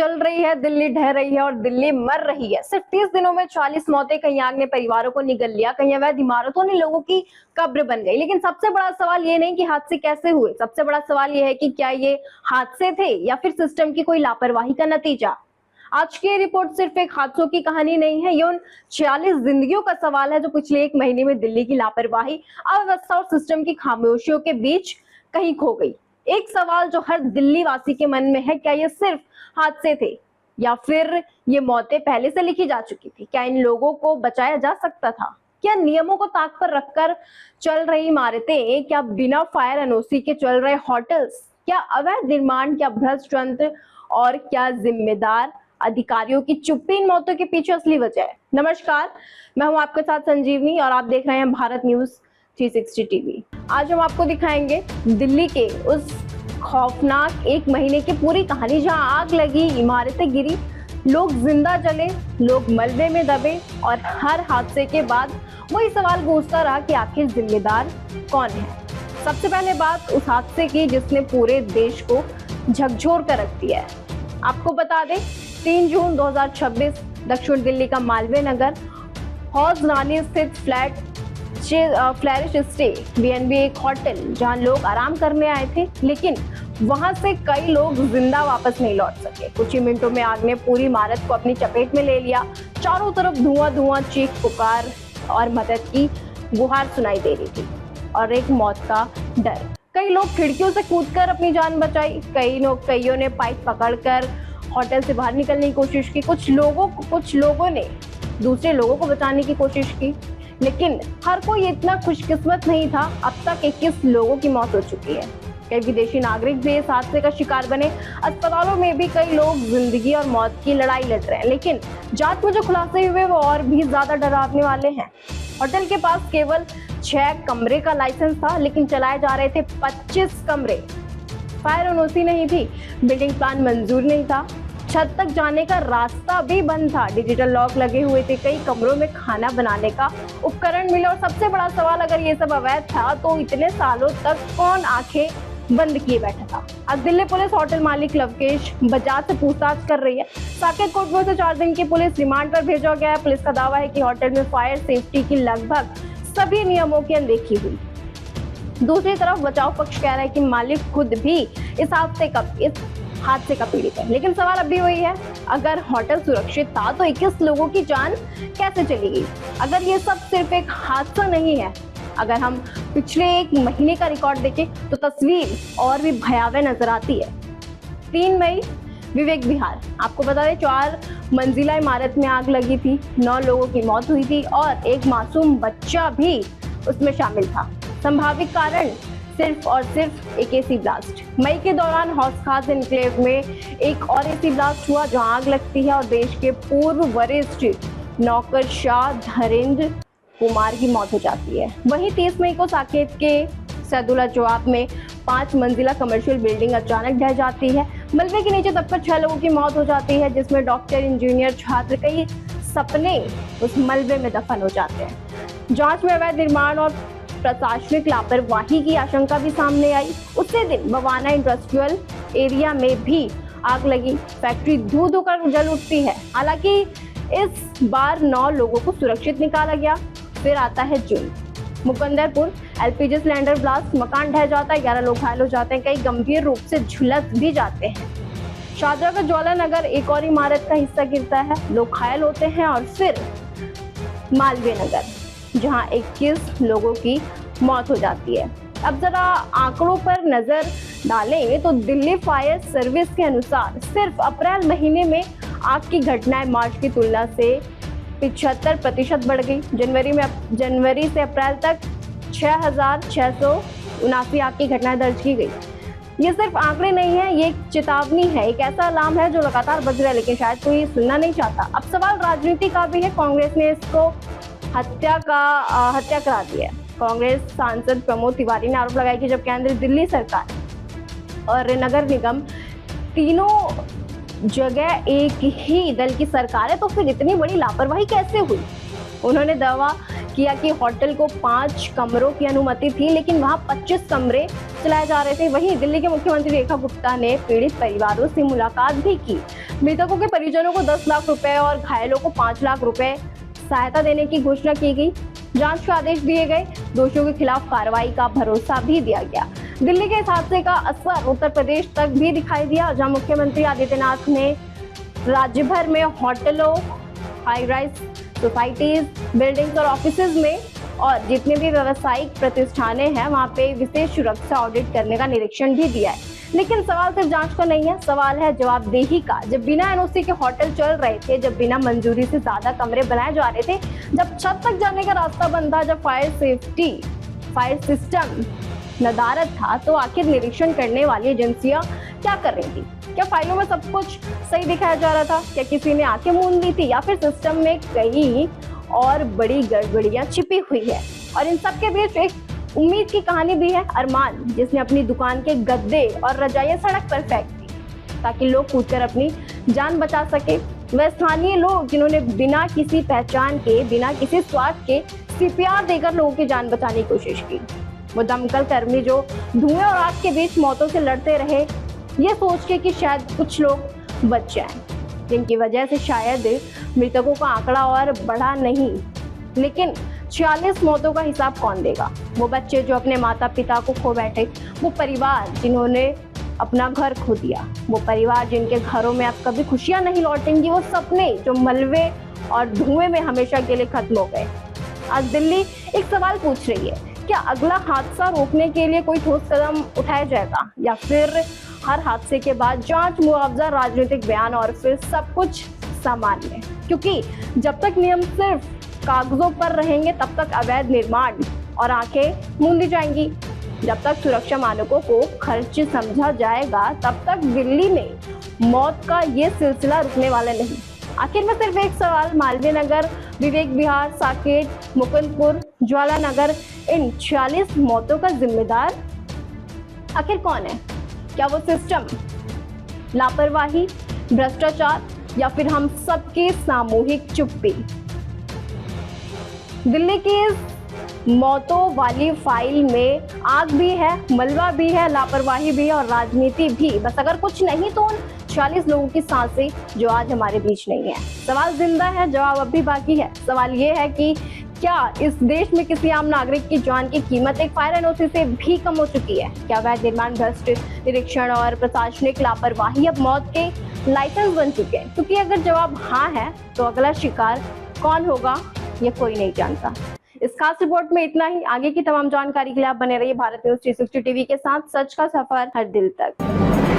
जल रही है, दिल्ली ढह रही है और दिल्ली मर रही है। सिर्फ 30 दिनों में 40 मौतें, कहीं आग ने परिवारों को निगल लिया, कहीं अवैध इमारतों ने लोगों की कब्र बन गई। लेकिन सबसे बड़ा सवाल ये नहीं कि हादसे कैसे हुए, सबसे बड़ा सवाल ये है कि क्या ये हादसे थे या फिर सिस्टम की कोई लापरवाही का नतीजा। आज की ये रिपोर्ट सिर्फ एक हादसों की कहानी नहीं है, ये उन 46 जिंदगियों का सवाल है जो पिछले एक महीने में दिल्ली की लापरवाही, अव्यवस्था और सिस्टम की खामोशियों के बीच कहीं खो गई। एक सवाल जो हर दिल्ली वासी के मन में है, क्या ये सिर्फ हादसे थे या फिर ये मौतें पहले से लिखी जा चुकी थी? क्या इन लोगों को बचाया जा सकता था? क्या नियमों को ताक पर रखकर चल रही इमारतें, क्या बिना फायर एनओसी के चल रहे होटल्स, क्या अवैध निर्माण, क्या भ्रष्ट तंत्र और क्या जिम्मेदार अधिकारियों की चुप्पी इन मौतों के पीछे असली वजह है? नमस्कार, मैं हूं आपके साथ संजीवनी और आप देख रहे हैं भारत न्यूज 360 टीवी। आज हम आपको दिखाएंगे दिल्ली के उस खौफनाक एक महीने की पूरी कहानी, जहां आग लगी, इमारतें गिरी, लोग जिंदा जले, लोग मलबे में दबे और हर हादसे के बाद वही सवाल गूंजता रहा कि आखिर जिम्मेदार कौन है। सबसे पहले बात उस हादसे की जिसने पूरे देश को झकझोर कर रख दिया है। आपको बता दें, 3 जून 2026 दक्षिण दिल्ली का मालवीय नगर हौज रानी स्थित फ्लैरिश स्टे बीएनबी एक होटल, जहां लोग आराम करने आए थे, लेकिन वहां से कई लोग जिंदा वापस नहीं लौट सके। कुछ ही मिनटों में आग ने पूरी इमारत को अपनी चपेट में ले लिया। चारों तरफ धुआं धुआं, चीख पुकार और मदद की गुहार सुनाई दे रही थी और एक मौत का डर। कई लोग खिड़कियों से कूदकर अपनी जान बचाई, कईयों ने पाइप पकड़कर होटल से बाहर निकलने की कोशिश की। कुछ लोगों ने दूसरे लोगों को बचाने की कोशिश की, लेकिन हर कोई इतना खुशकिस्मत नहीं था। अब तक 21 लोगों की मौत हो चुकी है। कई विदेशी नागरिक भी इस हादसे का शिकार बने। अस्पतालों में भी कई लोग जिंदगी और मौत की लड़ाई लड़ रहे हैं, लेकिन जांच में जो खुलासे हुए वो और भी ज्यादा डरावने वाले हैं। होटल के पास केवल 6 कमरे का लाइसेंस था, लेकिन चलाए जा रहे थे 25 कमरे। फायर एनओसी नहीं थी, बिल्डिंग प्लान मंजूर नहीं था, छत तक जाने का रास्ता भी बंद था, डिजिटल लॉक लगे हुए थे, कई कमरों में खाना बनाने का उपकरण मिले। और सबसे बड़ा सवाल, अगर ये सब अवैध था तो इतने सालों तक कौन आंखें बंद किए बैठा था? अब दिल्ली पुलिस होटल मालिक लवकेश बजाज से पूछताछ कर रही है। साकेत कोर्ट में उसे 4 दिन की पुलिस रिमांड पर भेजा गया है। पुलिस का दावा है कि होटल में फायर सेफ्टी की लगभग सभी नियमों की अनदेखी हुई। दूसरी तरफ बचाव पक्ष कह रहा है कि मालिक खुद भी इस हादसे का पीड़ित है। लेकिन सवाल अब भी वही है, अगर होटल सुरक्षित था तो 21 लोगों की जान कैसे चली गई? अगर ये सब सिर्फ एक हादसा नहीं है, अगर हम पिछले एक महीने का रिकॉर्ड देखें तो तस्वीर और भी भयावह नजर आती है। 3 मई विवेक विहार, आपको बता दें 4 मंजिला इमारत में आग लगी थी, 9 लोगों की मौत हुई थी और एक मासूम बच्चा भी उसमें शामिल था। संभावित कारण सिर्फ और सिर्फ एक एसी ब्लास्ट। मई के दौरान हौज खास एन्क्लेव में एक और एसी ब्लास्ट हुआ, जहां आग लगती है और देश के पूर्व वरिष्ठ नौकरशाह धीरेन्द्र कुमार की मौत हो जाती है। वहीं 30 मई को साकेत के सैदुल्ला जवाब में 5 मंजिला कमर्शियल बिल्डिंग अचानक ढह जाती है। मलबे के नीचे दबकर 6 लोगों की मौत हो जाती है, जिसमें डॉक्टर, इंजीनियर, छात्र, कई सपने उस मलबे में दफन हो जाते हैं। जांच में अवैध निर्माण और प्रशासनिक लापरवाही की आशंका भी सामने आई। उसी दिन बवाना इंडस्ट्रियल एरिया में भी आग लगी, फैक्ट्री धू धू कर जल उठती है। हालांकि इस बार 9 लोगों को सुरक्षित निकाला गया। फिर आता है जून, मुकंदरपुर एलपीजी सिलेंडर ब्लास्ट, मकान ढह जाता है, 11 लोग घायल हो जाते हैं, कई गंभीर रूप से झुलस भी जाते हैं। शाहजहां का ज्वाला नगर, एक और इमारत का हिस्सा गिरता है, लोग घायल होते हैं। और फिर मालवीय नगर, जहां 21 लोगों की मौत हो जाती है। अब जरा आंकड़ों पर नजर डालें तो दिल्ली फायर सर्विस के अनुसार सिर्फ अप्रैल महीने में आग की घटनाएं मार्च की तुलना से 75% बढ़ गई। जनवरी से अप्रैल तक 6,679 आग की घटनाएं दर्ज की गई। ये सिर्फ आंकड़े नहीं है, ये एक चेतावनी है, एक ऐसा अलार्म है जो लगातार बज रहा है, लेकिन शायद कोई सुनना नहीं चाहता। अब सवाल राजनीति का भी है। कांग्रेस ने इसको हत्या करा दिया। कांग्रेस सांसद प्रमोद तिवारी ने आरोप लगाया कि जब केंद्र, दिल्ली सरकार और नगर निगम तीनों जगह एक ही दल की सरकार है तो फिर इतनी बड़ी लापरवाही कैसे हुई? उन्होंने दावा किया कि होटल को 5 कमरों की अनुमति थी, लेकिन वहां 25 कमरे चलाए जा रहे थे। वहीं दिल्ली के मुख्यमंत्री रेखा गुप्ता ने पीड़ित परिवारों से मुलाकात भी की। मृतकों के परिजनों को 10 लाख रुपए और घायलों को 5 लाख रुपए सहायता देने की घोषणा की गई। जांच के आदेश दिए गए, दोषियों के खिलाफ कार्रवाई का भरोसा भी दिया गया। दिल्ली के इस हादसे का असर उत्तर प्रदेश तक भी दिखाई दिया, जहां मुख्यमंत्री आदित्यनाथ ने राज्य भर में होटलों, हाई राइज सोसाइटीज, बिल्डिंग्स और ऑफिसेज में और जितने भी व्यावसायिक प्रतिष्ठानें हैं वहां पे विशेष सुरक्षा ऑडिट करने का निरीक्षण भी दिया है। लेकिन सवाल सिर्फ जांच का नहीं है, सवाल है जवाबदेही का। जब बिना एनओसी के होटल चल रहे थे, जब बिना मंजूरी से ज्यादा कमरे बनाए जा रहे थे, जब छत तक जाने का रास्ता बंद था, जब फायर सिस्टम नदारद था, तो आखिर निरीक्षण करने वाली एजेंसियां क्या कर रही थी? क्या फाइलों में सब कुछ सही दिखाया जा रहा था? क्या किसी ने आंखें मूंद ली थी, या फिर सिस्टम में कहीं और बड़ी गड़बड़ियां छिपी हुई है? और इन सब के बीच एक उम्मीद की कहानी भी है। अरमान, जिसने अपनी दुकान के गद्दे और रजाइयां सड़क पर फेंक दी ताकि लोग कूदकर अपनी जान बचा सके। वह स्थानीय लोग जिन्होंने बिना किसी पहचान के, बिना किसी स्वार्थ के सीपीआर देकर लोगों की जान बचाने की कोशिश की। वो दमकल कर्मी जो धुएं और आग के बीच मौतों से लड़ते रहे, ये सोच के कि शायद कुछ लोग बच जाएं, जिनकी वजह से शायद मृतकों का आंकड़ा और बढ़ा नहीं। लेकिन 46 मौतों का हिसाब कौन देगा? वो बच्चे जो अपने माता पिता को खो बैठे, वो परिवार जिन्होंने अपना घर खो दिया, वो परिवार जिनके घरों में अब कभी खुशियां नहीं लौटेंगी, वो सपने जो मलबे और धुएं में हमेशा के लिए खत्म हो गए। आज दिल्ली एक सवाल पूछ रही है, क्या अगला हादसा रोकने के लिए कोई ठोस कदम उठाया जाएगा, या फिर हर हादसे के बाद जांच, मुआवजा, राजनीतिक बयान और फिर सब कुछ सामान्य? क्योंकि जब तक नियम सिर्फ कागजों पर रहेंगे, तब तक अवैध निर्माण और आंखें मूंदी जाएंगी। जब तक सुरक्षा मानकों को खर्च समझा जाएगा, तब तक दिल्ली में मौत का ये सिलसिला रुकने वाला नहीं। आखिर में सिर्फ एक सवाल, मालवीय नगर, विवेक विहार, साकेत, मुकुंदपुर, ज्वाला नगर, इन 46 मौतों का जिम्मेदार आखिर कौन है? क्या वो सिस्टम, लापरवाही, भ्रष्टाचार, या फिर हम सबकी सामूहिक चुप्पी? दिल्ली की इस मौतों वाली फाइल में आग भी है, मलबा भी है, लापरवाही भी है और राजनीति भी। बस अगर कुछ नहीं तो उन 46 लोगों की सांसें जो आज हमारे बीच नहीं है। सवाल जिंदा है, जवाब अब भी बाकी है। सवाल ये है कि क्या इस देश में किसी आम नागरिक की जान की कीमत एक फायर एनओसी से भी कम हो चुकी है? क्या अवैध निर्माण, भ्रष्ट निरीक्षण और प्रशासनिक लापरवाही अब मौत के लाइसेंस बन चुके हैं? क्योंकि अगर जवाब हाँ है, तो अगला शिकार कौन होगा ये कोई नहीं जानता। इस खास रिपोर्ट में इतना ही। आगे की तमाम जानकारी के लिए आप बने रहिए भारत न्यूज 360 टीवी के साथ। सच का सफर हर दिल तक।